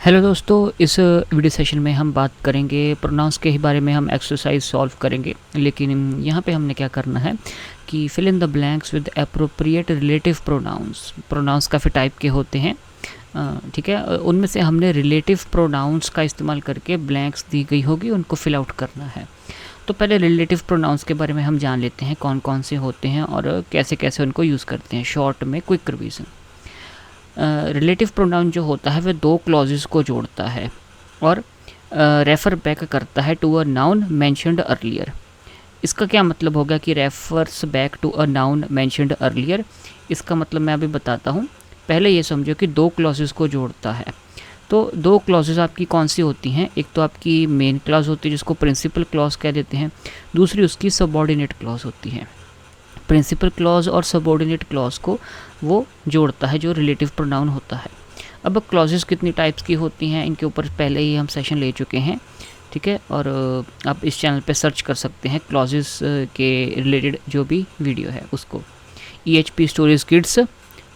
Hello दोस्तों, इस video session में हम बात करेंगे प्रोनाउंस के ही बारे में। हम एक्सरसाइज सॉल्व करेंगे, लेकिन यहाँ पे हमने क्या करना है कि fill in the blanks with appropriate relative pronouns. Pronouns काफ़ी टाइप के होते हैं, ठीक है। उनमें से हमने रिलेटिव प्रोनाउंस का इस्तेमाल करके ब्लैंक्स दी गई होगी उनको फिल आउट करना है। तो पहले रिलेटिव प्रोनाउंस के बारे में हम जान लेते हैं, कौन कौन से होते हैं और कैसे कैसे उनको यूज़ करते हैं। शॉर्ट में क्विक रिवीजन। रिलेटिव प्रोनाउन जो होता है वह दो क्लॉजेस को जोड़ता है और रेफ़र बैक करता है to a noun mentioned earlier. इसका क्या मतलब होगा कि refers back to a noun mentioned earlier. इसका मतलब मैं अभी बताता हूँ। पहले ये समझो कि दो क्लॉजेस को जोड़ता है। तो दो क्लॉजेस आपकी कौन सी होती हैं? एक तो आपकी मेन क्लॉज होती है जिसको प्रिंसिपल क्लॉज कह देते हैं, दूसरी उसकी सबऑर्डिनेट क्लॉज होती है। प्रिंसिपल क्लॉज और सबऑर्डिनेट क्लॉज को वो जोड़ता है जो रिलेटिव प्रोनाउन होता है। अब क्लॉजेस कितनी टाइप्स की होती हैं इनके ऊपर पहले ही हम सेशन ले चुके हैं, ठीक है। और आप इस चैनल पे सर्च कर सकते हैं क्लॉजेस के रिलेटेड जो भी वीडियो है उसको। EHP stories kids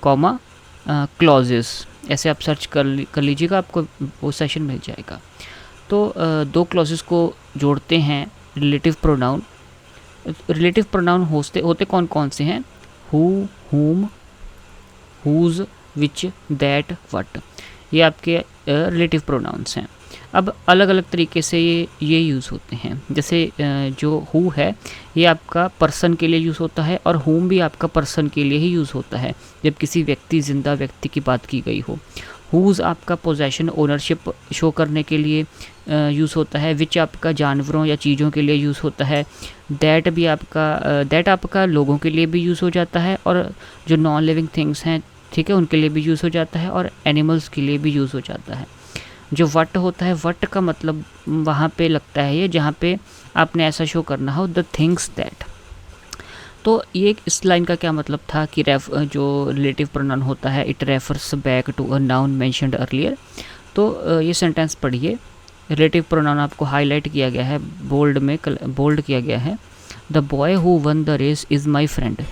comma clauses ऐसे आप सर्च कर लीजिएगा, आपको वो सेशन मिल जाएगा। तो दो क्लॉजेस को जोड़ते हैं रिलेटिव प्रोनाउन। रिलेटिव प्रोनाउन होते कौन कौन से हैं? हु, हुम, हुज, विच, दैट, वट। ये आपके रिलेटिव प्रोनाउंस हैं। अब अलग अलग तरीके से ये यूज़ होते हैं। जैसे जो हु है ये आपका पर्सन के लिए यूज़ होता है और हुम भी आपका पर्सन के लिए ही यूज़ होता है जब किसी जिंदा व्यक्ति की बात की गई हो। हुज़ आपका पोजेशन ओनरशिप शो करने के लिए यूज़ होता है। विच आपका जानवरों या चीज़ों के लिए यूज़ होता है। दैट आपका लोगों के लिए भी यूज़ हो जाता है और जो नॉन लिविंग थिंग्स हैं, ठीक है, उनके लिए भी यूज़ हो जाता है और एनिमल्स के लिए भी यूज़ हो जाता है। जो वट होता है, वट का मतलब वहाँ पे लगता है ये जहाँ पे आपने ऐसा शो करना हो द थिंग्स दैट। तो ये इस लाइन का क्या मतलब था कि जो रिलेटिव प्रोनाउन होता है it refers back to a noun mentioned earlier. तो ये सेंटेंस पढ़िए। रिलेटिव प्रोनाउन आपको हाईलाइट किया गया है, बोल्ड किया गया है। The boy who won the race is my friend.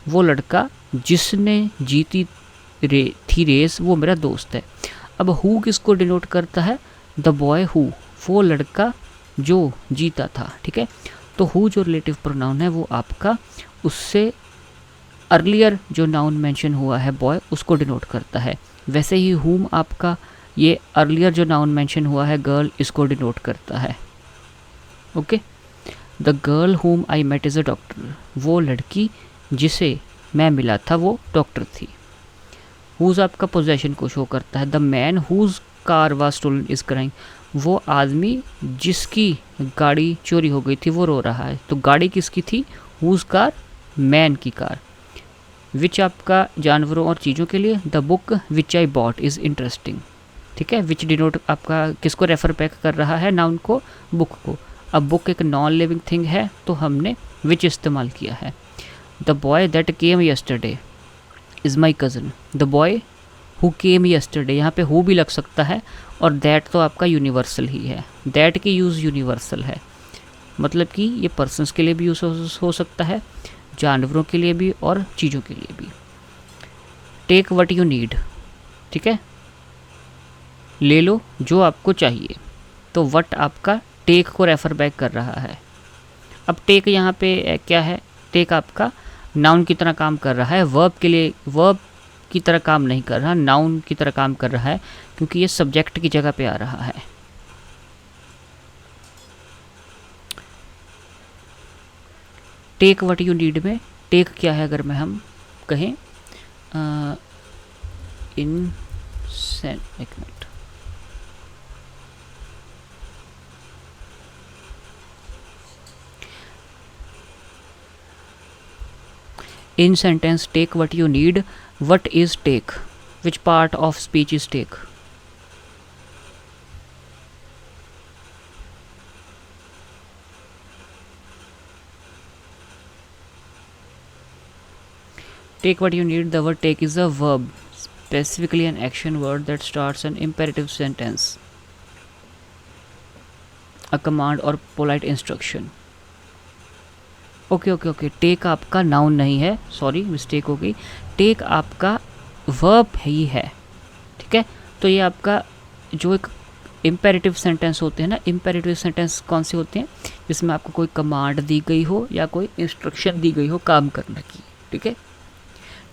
वो लड़का जिसने जीती थी रेस वो मेरा दोस्त है। अब हु किसको डिनोट करता है? द बॉय हु, वो लड़का जो जीता था, ठीक है। तो हु जो रिलेटिव प्रोनाउन है वो आपका उससे अर्लियर जो नाउन मेंशन हुआ है बॉय उसको डिनोट करता है। वैसे ही हुम आपका ये अर्लियर जो नाउन मेंशन हुआ है गर्ल इसको डिनोट करता है। Okay. The girl whom I met is a doctor. वो लड़की जिसे मैं मिला था वो डॉक्टर थी। हुज आपका पोजेशन को शो करता है। The man whose car was stolen is crying. वो आदमी जिसकी गाड़ी चोरी हो गई थी वो रो रहा है। तो गाड़ी किसकी थी? हुज कार, मैन की कार। विच आपका जानवरों और चीज़ों के लिए। The book which I bought is interesting, ठीक है। विच डिनोट आपका किसको रेफर बैक कर रहा है? नाउन को, बुक को। अब बुक एक नॉन लिविंग थिंग है तो हमने विच इस्तेमाल किया है। The boy that came yesterday is my cousin. The boy who came yesterday, यहाँ पे हु भी लग सकता है और दैट तो आपका यूनिवर्सल ही है। दैट की यूज़ यूनिवर्सल है, मतलब कि ये पर्सन्स के लिए भी यूज़ हो सकता है, जानवरों के लिए भी और चीज़ों के लिए भी। टेक वट यू नीड, ठीक है, ले लो जो आपको चाहिए। तो वट आपका टेक को रेफर बैक कर रहा है। अब टेक यहाँ पे क्या है? टेक आपका नाउन की तरह काम कर रहा है, वर्ब के लिए वर्ब की तरह काम नहीं कर रहा, नाउन की तरह काम कर रहा है क्योंकि ये सब्जेक्ट की जगह पे आ रहा है। टेक व्हाट यू नीड में टेक क्या है? अगर मैं हम कहें एक minute, in sentence take what you need, what is take? Which part of speech is take? Take what you need, the word take is a verb, specifically an action word that starts an imperative sentence, a command or polite instruction. Okay, take आपका noun नहीं है, sorry mistake हो गई। Take आपका verb ही है, ठीक है। तो ये आपका जो एक इम्पेरेटिव सेंटेंस होते हैं ना, इम्पेरेटिव सेंटेंस कौन से होते हैं, जिसमें आपको कोई कमांड दी गई हो या कोई इंस्ट्रक्शन दी गई हो काम करने की, ठीक है।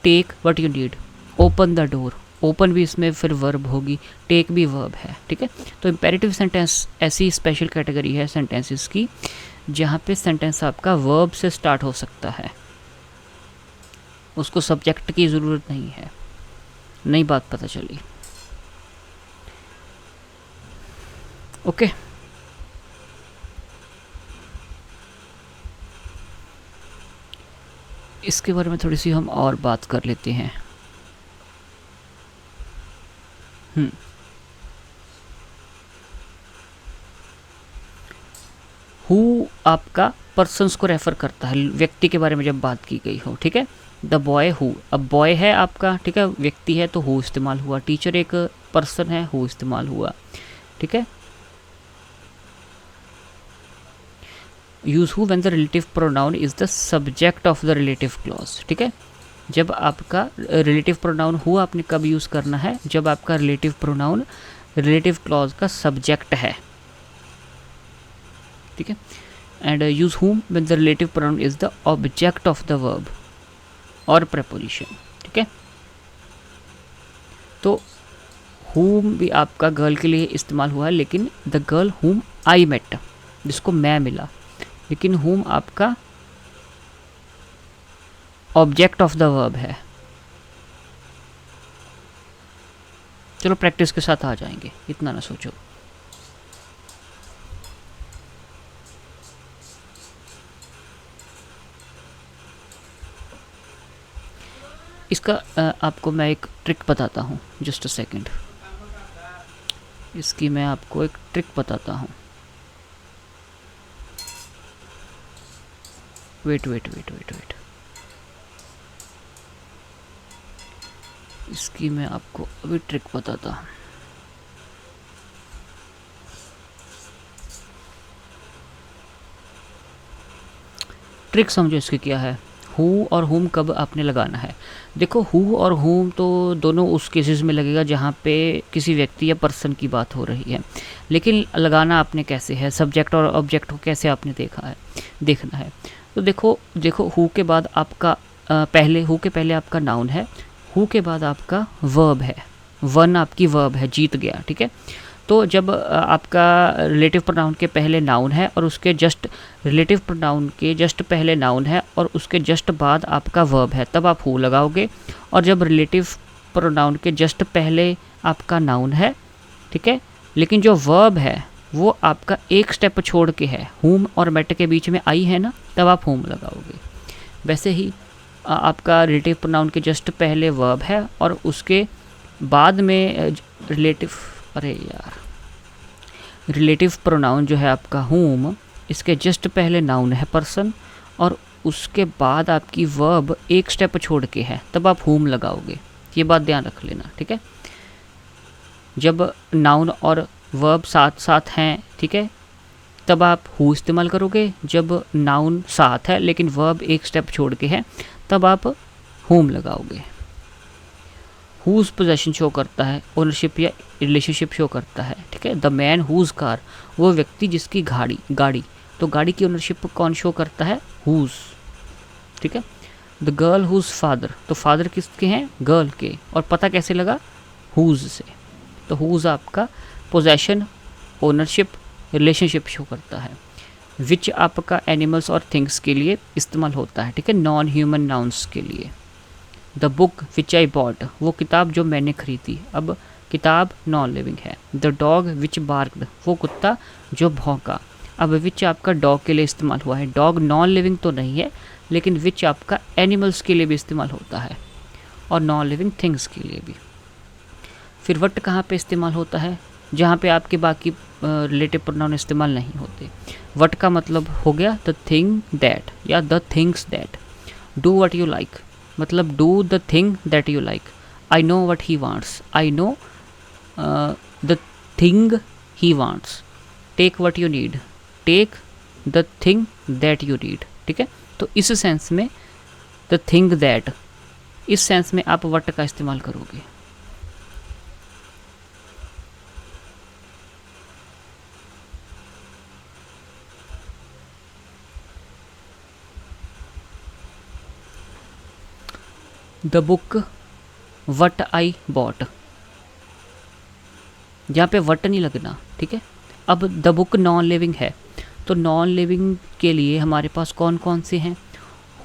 Take what you need, open the door, open भी इसमें फिर वर्ब होगी, टेक भी वर्ब है, ठीक है। तो इम्पेरेटिव सेंटेंस ऐसी स्पेशल कैटेगरी है सेंटेंसेस की जहाँ पे सेंटेंस आपका वर्ब से स्टार्ट हो सकता है, उसको सब्जेक्ट की ज़रूरत नहीं है। नई बात पता चली, ओके। इसके बारे में थोड़ी सी हम और बात कर लेते हैं। हु आपका पर्सन्स को रेफर करता है, व्यक्ति के बारे में जब बात की गई हो, ठीक है। द बॉय हु, अब बॉय है आपका, ठीक है, व्यक्ति है तो हु इस्तेमाल हुआ। टीचर एक पर्सन है, हु इस्तेमाल हुआ, ठीक है। Use who when the relative pronoun is the subject of the relative clause, ठीक है। जब आपका रिलेटिव प्रोनाउन हु आपने कब यूज़ करना है, जब आपका रिलेटिव प्रोनाउन रिलेटिव क्लॉज का सब्जेक्ट है, ठीक है। And use whom when the relative pronoun is the object of the verb और preposition, ठीक है। तो whom भी आपका गर्ल के लिए इस्तेमाल हुआ है, लेकिन the girl whom I met, जिसको मैं मिला, लेकिन whom आपका ऑब्जेक्ट ऑफ द वर्ब है। चलो प्रैक्टिस के साथ आ जाएंगे, इतना ना सोचो। इसका आपको मैं एक ट्रिक बताता हूँ, जस्ट अ सेकेंड। इसकी मैं आपको एक ट्रिक बताता हूँ। Wait wait wait wait wait, इसकी मैं आपको अभी ट्रिक बताता हूँ। ट्रिक समझो इसकी क्या है। हु और हुम कब आपने लगाना है। देखो हु और हुम तो दोनों उस केसेस में लगेगा जहाँ पे किसी व्यक्ति या पर्सन की बात हो रही है, लेकिन लगाना आपने कैसे है, सब्जेक्ट और ऑब्जेक्ट को कैसे आपने देखना है। तो देखो हु के बाद आपका हु के पहले आपका नाउन है, हु के बाद आपका वर्ब है, वन आपकी वर्ब है, जीत गया, ठीक है। तो जब आपका रिलेटिव प्रोनाउन के पहले नाउन है और उसके जस्ट रिलेटिव प्रोनाउन के जस्ट पहले नाउन है और उसके जस्ट बाद आपका वर्ब है, तब आप हु लगाओगे। और जब रिलेटिव प्रोनाउन के जस्ट पहले आपका नाउन है, ठीक है, लेकिन जो वर्ब है वो आपका एक स्टेप छोड़ के है, हुम और मेट के बीच में आई है ना, तब आप हुम लगाओगे। वैसे ही आपका रिलेटिव प्रोनाउन के जस्ट पहले वर्ब है और उसके बाद में रिलेटिव प्रोनाउन जो है आपका हुम, इसके जस्ट पहले नाउन है पर्सन और उसके बाद आपकी वर्ब एक स्टेप छोड़ के है, तब आप हुम लगाओगे। ये बात ध्यान रख लेना, ठीक है। जब नाउन और वर्ब साथ साथ हैं, ठीक है, तब आप हु इस्तेमाल करोगे। जब नाउन साथ है लेकिन वर्ब एक स्टेप छोड़ के है, तब आप हुम लगाओगे। हुज पोजेशन शो करता है, ओनरशिप या रिलेशनशिप शो करता है, ठीक है। द मैन हुज कार, वो व्यक्ति जिसकी गाड़ी, तो गाड़ी की ओनरशिप कौन शो करता है, हुज, ठीक है। द गर्ल हुज फादर, तो फादर किसके हैं, गर्ल के, और पता कैसे लगा, हुज से। तो हुज आपका पोजेशन, ओनरशिप, रिलेशनशिप शो करता है। विच आपका एनिमल्स और थिंग्स के लिए इस्तेमाल होता है, ठीक है, नॉन ह्यूमन नाउन्स के लिए। The book which I bought, वो किताब जो मैंने खरीदी, अब किताब नॉन लिविंग है। द डॉग विच बार्क्ड, वो कुत्ता जो भौंका। अब विच आपका डॉग के लिए इस्तेमाल हुआ है, डॉग नॉन लिविंग तो नहीं है, लेकिन विच आपका एनिमल्स के लिए भी इस्तेमाल होता है और नॉन लिविंग थिंग्स के लिए भी। फिर वट कहाँ पे इस्तेमाल होता है, जहाँ पे आपके बाकी रिलेटिव प्रोनाउन इस्तेमाल नहीं होते। वट का मतलब हो गया द थिंग दैट या the things that. Do what you like, मतलब do the thing that you like. I know what he wants, I know the thing he wants. Take what you need, take the thing that you need, ठीक है। तो इस sense में the thing that, इस sense में आप what का इस्तेमाल करोगे। The book what I bought, जहाँ पे वट नहीं लगना, ठीक है। अब द बुक नॉन लिविंग है, तो नॉन लिविंग के लिए हमारे पास कौन कौन से हैं?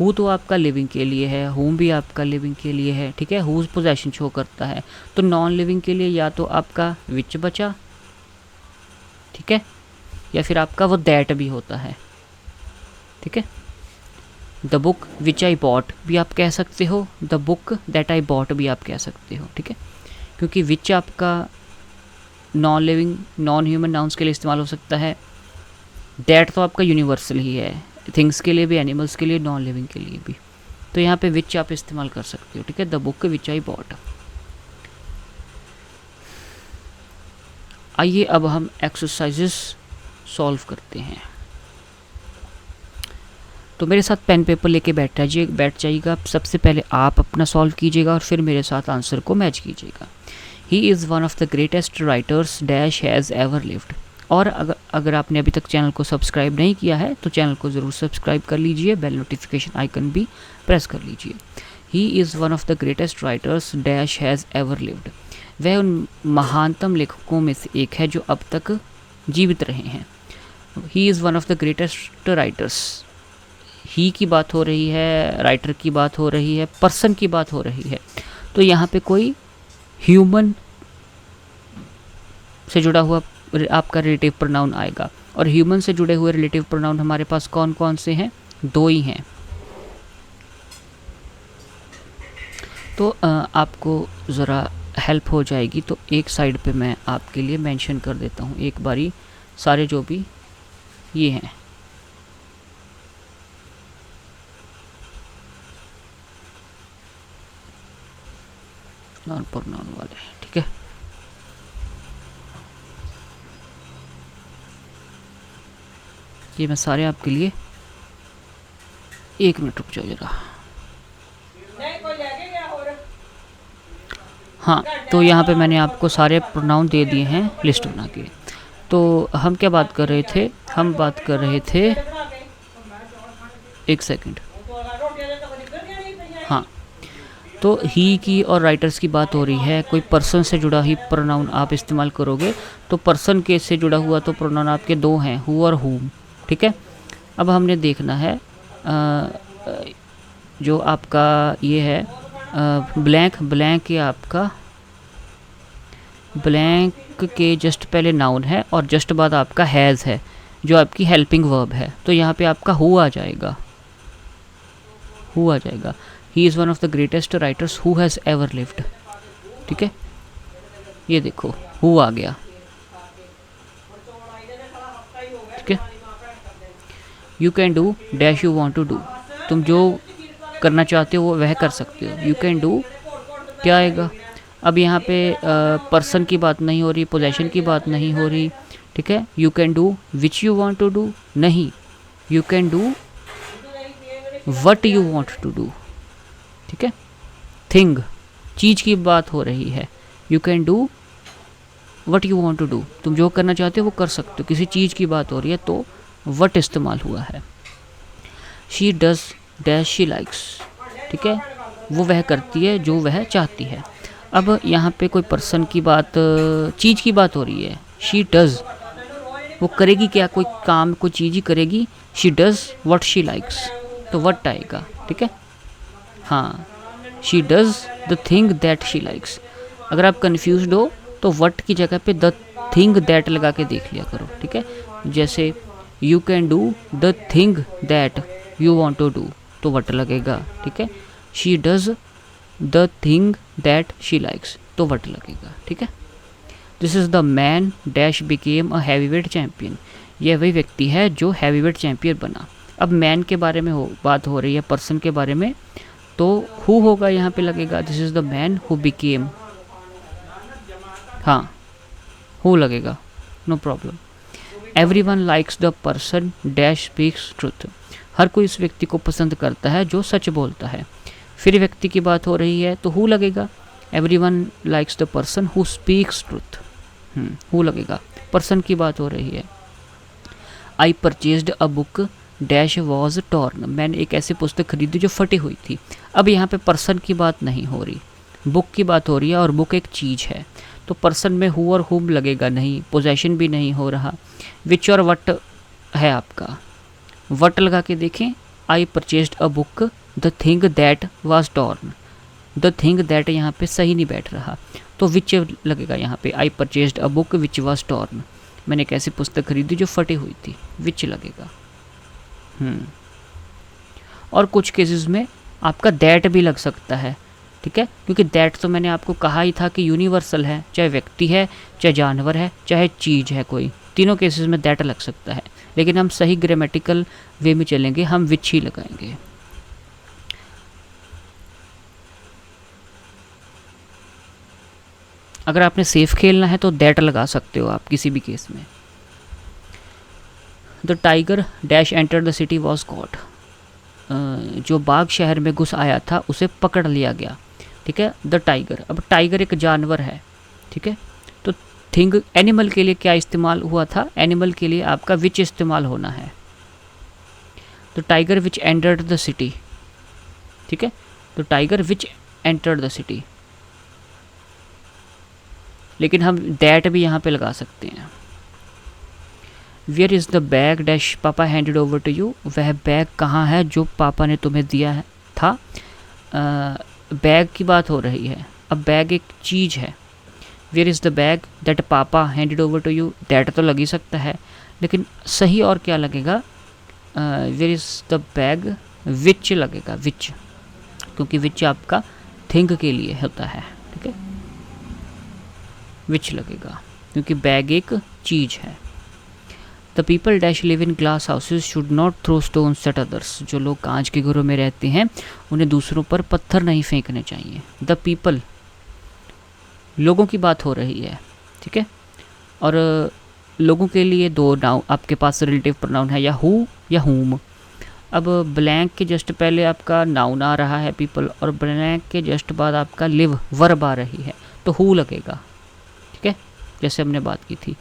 हु तो आपका लिविंग के लिए है, हुम भी आपका लिविंग के लिए है, ठीक है। हुज पोजेशन शो करता है। तो नॉन लिविंग के लिए या तो आपका विच बचा, ठीक है, या फिर आपका वो दैट भी होता है, ठीक है। The book which I bought भी आप कह सकते हो, the book that I bought भी आप कह सकते हो, ठीक है। क्योंकि विच आपका non living non human nouns के लिए इस्तेमाल हो सकता है, दैट तो आपका यूनिवर्सल ही है, थिंग्स के लिए भी, एनिमल्स के लिए, नॉन लिविंग के लिए भी। तो यहाँ पे विच आप इस्तेमाल कर सकते हो, ठीक है। The book which I bought. आइए अब हम एक्सरसाइजेस सॉल्व करते हैं। तो मेरे साथ पेन पेपर लेके बैठ जाइएगा। सबसे पहले आप अपना सॉल्व कीजिएगा और फिर मेरे साथ आंसर को मैच कीजिएगा। ही is one of the greatest writers dash has ever lived. और अगर आपने अभी तक चैनल को सब्सक्राइब नहीं किया है तो चैनल को ज़रूर सब्सक्राइब कर लीजिए, बेल नोटिफिकेशन आइकन भी प्रेस कर लीजिए। ही is one of the greatest writers dash has ever lived. वह उन महानतम लेखकों में से एक है जो अब तक जीवित रहे हैं। He is one of the greatest writers. He की बात हो रही है, राइटर की बात हो रही है, पर्सन की बात हो रही है। तो यहाँ पे कोई ह्यूमन से जुड़ा हुआ आपका रिलेटिव प्रोनाउन आएगा। और ह्यूमन से जुड़े हुए रिलेटिव प्रोनाउन हमारे पास कौन कौन से हैं? 2 ही हैं। तो आपको ज़रा हेल्प हो जाएगी, तो एक साइड पे मैं आपके लिए मेंशन कर देता हूँ एक बारी सारे जो भी ये हैं। नॉन प्रोनाउन वाले, ठीक है। ये मैं सारे आपके लिए, 1 मिनट रुक जाओ जरा। हाँ, तो यहाँ पे मैंने आपको सारे प्रोनाउन दे दिए हैं लिस्ट बना के। तो हम क्या बात कर रहे थे? हम बात कर रहे थे, एक सेकंड, हाँ, तो ही की और राइटर्स की बात हो रही है। कोई पर्सन से जुड़ा ही प्रोनाउन आप इस्तेमाल करोगे, तो पर्सन के से जुड़ा हुआ तो प्रोनाउन आपके 2 हैं, हु और हुम, ठीक है। अब हमने देखना है जो आपका ये है ब्लैंक। ब्लैंक या आपका ब्लैंक के जस्ट पहले नाउन है और जस्ट बाद आपका हैज़ है जो आपकी हेल्पिंग वर्ब है। तो यहाँ पे आपका हु आ जाएगा, हु आ जाएगा। He is one of the greatest writers who has ever lived, ठीक है। ये देखो हु आ गया, ठीक है। You can do dash you want to do. तुम जो करना चाहते हो वो वह कर सकते हो। यू कैन डू क्या आएगा? अब यहाँ पे पर्सन की बात नहीं हो रही, पोजेशन की बात नहीं हो रही, ठीक है। You can do which you want to do, नहीं, you can do what you want to do, ठीक है। थिंग, चीज़ की बात हो रही है। You can do what you want to do, तुम जो करना चाहते हो वो कर सकते हो। किसी चीज़ की बात हो रही है तो व्हाट इस्तेमाल हुआ है। She does dash she likes, ठीक है, वो वह करती है जो वह चाहती है। अब यहाँ पे कोई पर्सन की बात, चीज़ की बात हो रही है। शी डज़, वो करेगी क्या? कोई काम, कोई चीज़ ही करेगी। She does what she likes, तो व्हाट आएगा, ठीक है। हाँ, she does the thing that she likes. अगर आप कन्फ्यूज्ड हो तो व्हाट की जगह पे द थिंग दैट लगा के देख लिया करो, ठीक है। जैसे you can do the thing that you want to do, तो व्हाट लगेगा, ठीक है। She does the thing that she likes, तो व्हाट लगेगा, ठीक है। This is the man dash became a heavyweight champion. यह वही व्यक्ति है जो हैवीवेट चैम्पियन बना। अब मैन के बारे में बात हो रही है, पर्सन के बारे में, तो हु होगा यहाँ पे लगेगा। This is the man who became, हाँ, हु लगेगा, no problem. Everyone likes the person dash speaks truth. हर कोई इस व्यक्ति को पसंद करता है जो सच बोलता है। फिर व्यक्ति की बात हो रही है तो हु लगेगा। Everyone likes the person who speaks truth, who लगेगा। पर्सन की बात हो रही है। I purchased a book dash was torn, मैंने एक ऐसी पुस्तक खरीदी जो फटी हुई थी। अब यहाँ पे पर्सन की बात नहीं हो रही, बुक की बात हो रही है, और बुक एक चीज़ है, तो पर्सन में हु और हुम लगेगा नहीं, पोजेशन भी नहीं हो रहा। विच और वट है आपका, वट लगा के देखें, I purchased a book the thing that was torn, the thing that यहाँ पे सही नहीं बैठ रहा, तो विच लगेगा यहाँ पे, I purchased a book which was torn, मैंने एक ऐसी पुस्तक खरीदी जो फटी हुई थी, विच लगेगा। और कुछ केसेस में आपका दैट भी लग सकता है, ठीक है, क्योंकि दैट तो मैंने आपको कहा ही था कि यूनिवर्सल है, चाहे व्यक्ति है, चाहे जानवर है, चाहे चीज़ है कोई, तीनों केसेस में दैट लग सकता है, लेकिन हम सही ग्रामेटिकल वे में चलेंगे, हम विच ही लगाएंगे। अगर आपने सेफ खेलना है तो दैट लगा सकते हो आप किसी भी केस में। The tiger dash enter the city was caught, जो बाघ शहर में घुस आया था उसे पकड़ लिया गया, ठीक है। द टाइगर, अब टाइगर एक जानवर है, ठीक है, तो थिंग एनिमल के लिए क्या इस्तेमाल हुआ था, एनिमल के लिए आपका विच इस्तेमाल होना है। The tiger which entered the city, ठीक है, तो tiger which entered the city, लेकिन हम दैट भी यहाँ पे लगा सकते हैं। Where is the bag dash papa handed over to you, वह बैग कहाँ है जो पापा ने तुम्हें दिया है था। बैग की बात हो रही है, अब बैग एक चीज़ है। Where is the bag that papa handed over to you, that तो लग ही सकता है, लेकिन सही और क्या लगेगा, where is the bag which लगेगा, विच, क्योंकि विच आपका थिंग के लिए होता है, ठीक है, विच लगेगा क्योंकि बैग एक चीज़ है। The people dash live in glass houses should not throw stones at others, जो लोग कांच के घरों में रहते हैं उन्हें दूसरों पर पत्थर नहीं फेंकने चाहिए। द पीपल, लोगों की बात हो रही है, ठीक है, और लोगों के लिए दो नाउन आपके पास रिलेटिव प्रोनाउन है, या हु या हुम। अब ब्लैंक के जस्ट पहले आपका नाउन आ रहा है पीपल, और ब्लैंक के जस्ट बाद आपका लिव वर्ब आ रही है, तो हु लगेगा, ठीक है, जैसे हमने बात की थी,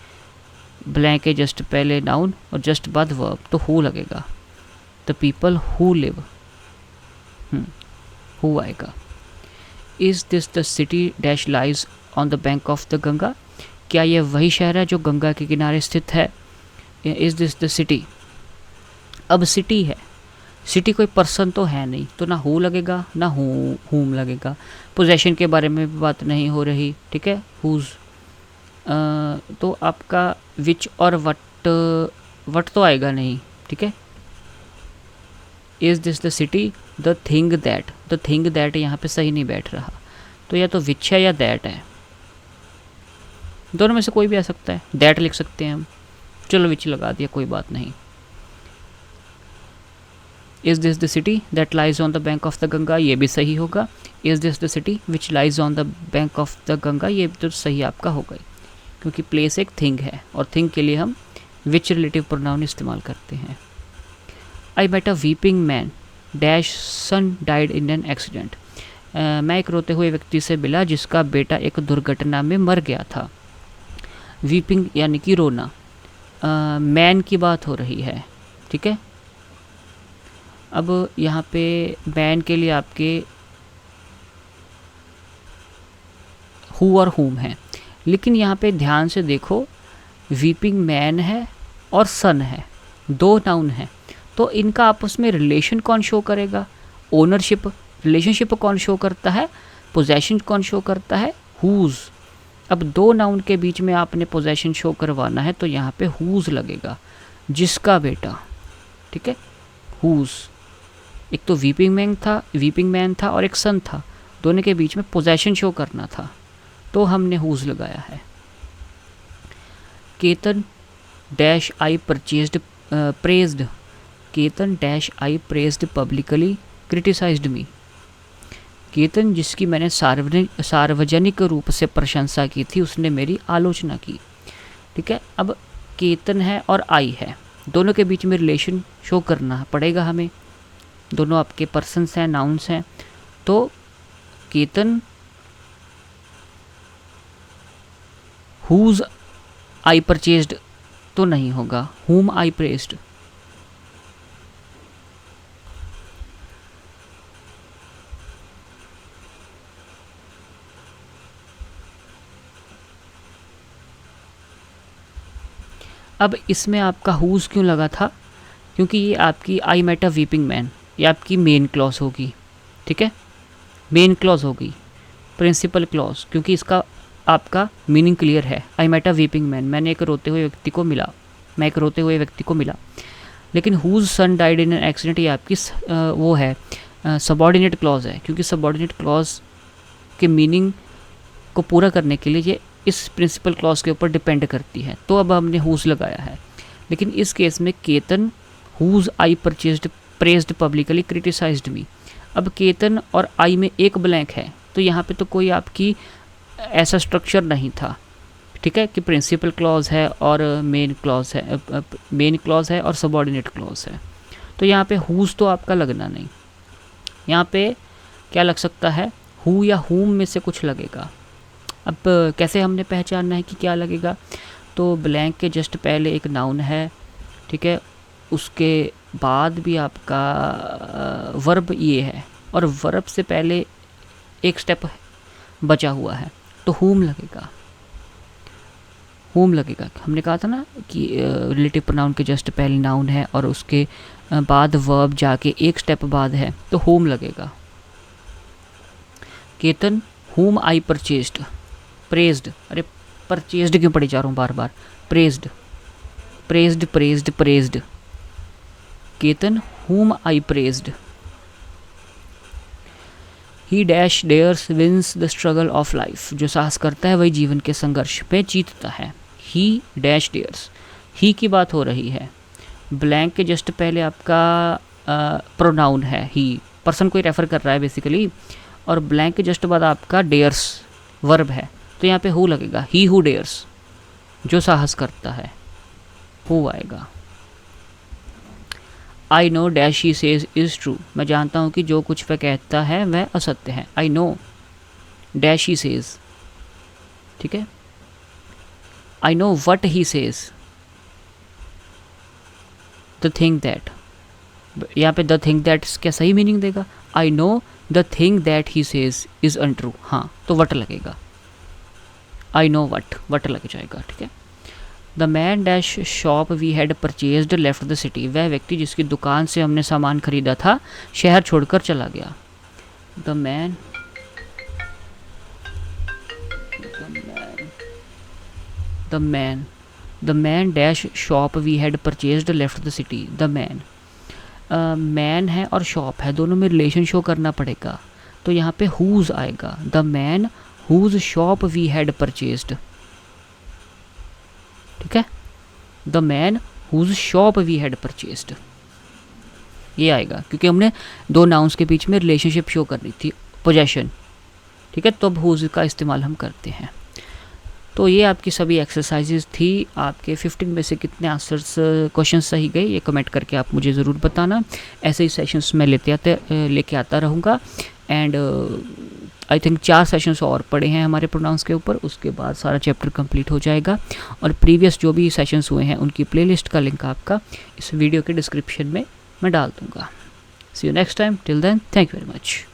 ब्लैंक के जस्ट पहले नाउन और जस्ट बाद वर्ब, तो हु लगेगा। The people who live, who आएगा। Is this the city dash lies on the bank of the Ganga, क्या यह वही शहर है जो गंगा के किनारे स्थित है। इज़ दिस द सिटी, अब सिटी है, सिटी कोई पर्सन तो है नहीं, तो ना हु लगेगा ना हुम लगेगा। पोजेशन के बारे में भी बात नहीं हो रही, ठीक है, हुज, तो आपका विच और वट तो आएगा नहीं, ठीक है। Is this the city the thing that यहाँ पे सही नहीं बैठ रहा, तो या तो विच है या दैट है, दोनों में से कोई भी आ सकता है, दैट लिख सकते हैं हम, चलो विच लगा दिया, कोई बात नहीं। Is this the city that lies on the bank of the Ganga, ये भी सही होगा। Is this the city which lies on the bank of the Ganga, ये तो सही आपका होगा, क्योंकि प्लेस एक थिंग है और थिंग के लिए हम विच रिलेटिव प्रोनाउन इस्तेमाल करते हैं। I met a weeping man dash son died in an accident, मैं एक रोते हुए व्यक्ति से मिला जिसका बेटा एक दुर्घटना में मर गया था। वीपिंग यानी कि रोना, मैन की बात हो रही है, ठीक है। अब यहाँ पे मैन के लिए आपके हु और हुम है, लेकिन यहाँ पे ध्यान से देखो, वीपिंग मैन है और सन है, दो नाउन है, तो इनका आपस में रिलेशन कौन शो करेगा, ओनरशिप, रिलेशनशिप कौन शो करता है, पोजेशन कौन शो करता है, हुज। अब दो नाउन के बीच में आपने पोजेशन शो करवाना है, तो यहाँ पे हुज लगेगा, जिसका बेटा, ठीक है, हुज। एक तो वीपिंग मैन था और एक सन था, दोनों के बीच में पोजेशन शो करना था, तो हमने हुज लगाया है। Ketan dash I praised, Ketan dash I praised publicly criticised me, Ketan जिसकी मैंने सार्वजनिक रूप से प्रशंसा की थी उसने मेरी आलोचना की, ठीक है। अब केतन है और आई है, दोनों के बीच में रिलेशन शो करना पड़ेगा हमें, दोनों आपके पर्सन्स हैं, नाउन्स हैं, तो केतन हुज आई परचेज्ड तो नहीं होगा, हुम आई प्रेज्ड, अब इसमें आपका हुज क्यों लगा था, क्योंकि ये आपकी I met a weeping man, ये आपकी मेन क्लॉज होगी, ठीक है, मेन क्लॉज होगी, प्रिंसिपल क्लॉज, क्योंकि इसका आपका मीनिंग क्लियर है। I met a weeping man, मैंने एक रोते हुए व्यक्ति को मिला, मैं एक रोते हुए व्यक्ति को मिला। लेकिन whose son died in an accident, ये आपकी वो है सबॉर्डिनेट क्लॉज है, क्योंकि सबॉर्डिनेट क्लॉज के मीनिंग को पूरा करने के लिए ये इस प्रिंसिपल क्लॉज के ऊपर डिपेंड करती है। तो अब हमने हुज लगाया है। लेकिन इस केस में केतन हुज आई परचेज्ड प्रेज्ड पब्लिकली क्रिटिसाइज्ड मी, अब केतन और आई में एक ब्लैंक है, तो यहाँ पे तो कोई आपकी ऐसा स्ट्रक्चर नहीं था, ठीक है, कि प्रिंसिपल क्लॉज है और मेन क्लॉज है, मेन क्लॉज है और सबॉर्डिनेट क्लॉज है। तो यहाँ पे हुज तो आपका लगना नहीं। यहाँ पे क्या लग सकता है, हु या हुम में से कुछ लगेगा। अब कैसे हमने पहचानना है कि क्या लगेगा, तो ब्लैंक के जस्ट पहले एक नाउन है, ठीक है, उसके बाद भी आपका वर्ब ये है, और वर्ब से पहले एक स्टेप बचा हुआ है, तो हुम लगेगा, हुम लगेगा। हमने कहा था ना कि रिलेटिव प्रोनाउन के जस्ट पहले नाउन है और उसके बाद वर्ब जाके एक स्टेप बाद है, तो हुम लगेगा। Ketan whom I purchased, praised, अरे परचेज्ड क्यों पढ़ी जा रहा हूँ बार बार, praised praised praised praised, Ketan whom I praised. He dash dares wins the struggle of life, जो साहस करता है वही जीवन के संघर्ष में जीतता है। ही डैश डेयर्स, ही की बात हो रही है, ब्लैंक के जस्ट पहले आपका प्रोनाउन है ही, पर्सन को ही रेफर कर रहा है बेसिकली, और ब्लैंक के जस्ट बाद आपका डेयर्स वर्ब है, तो यहाँ पे हु लगेगा, ही हु डेयर्स, जो साहस करता है, हु आएगा। I know dash he says is true, मैं जानता हूँ कि जो कुछ वह कहता है वह असत्य है। I know dash he says, ठीक है, आई know what he says, the thing that, यहाँ पे द थिंग दैट क्या सही मीनिंग देगा, आई know the thing that he says is untrue, हाँ तो वट लगेगा, आई नो वट, वट लग जाएगा, ठीक है। The man dash shop we had purchased left the city, वह व्यक्ति जिसकी दुकान से हमने सामान खरीदा था शहर छोड़कर चला गया। The man the man dash shop we had purchased left the city, the man, man है और शॉप है, दोनों में रिलेशन शो करना पड़ेगा, तो यहाँ पे हुज आएगा, the man whose shop we had purchased, ठीक है, the man whose shop we had purchased, ये आएगा, क्योंकि हमने दो नाउन्स के बीच में रिलेशनशिप शो करनी थी, पोजेशन, ठीक है, तो अब हुज का इस्तेमाल हम करते हैं। तो ये आपकी सभी एक्सरसाइजेज थी। आपके 15 में से कितने आंसर्स क्वेश्चन सही गए ये कमेंट करके आप मुझे ज़रूर बताना। ऐसे ही सेशंस मैं लेके आता रहूँगा। एंड आई थिंक 4 सेशंस और पड़े हैं हमारे प्रोनाउंस के ऊपर, उसके बाद सारा चैप्टर कंप्लीट हो जाएगा। और प्रीवियस जो भी सेशंस हुए हैं उनकी प्लेलिस्ट का लिंक आपका इस वीडियो के डिस्क्रिप्शन में मैं डाल दूँगा। See you next time, till then thank you very much.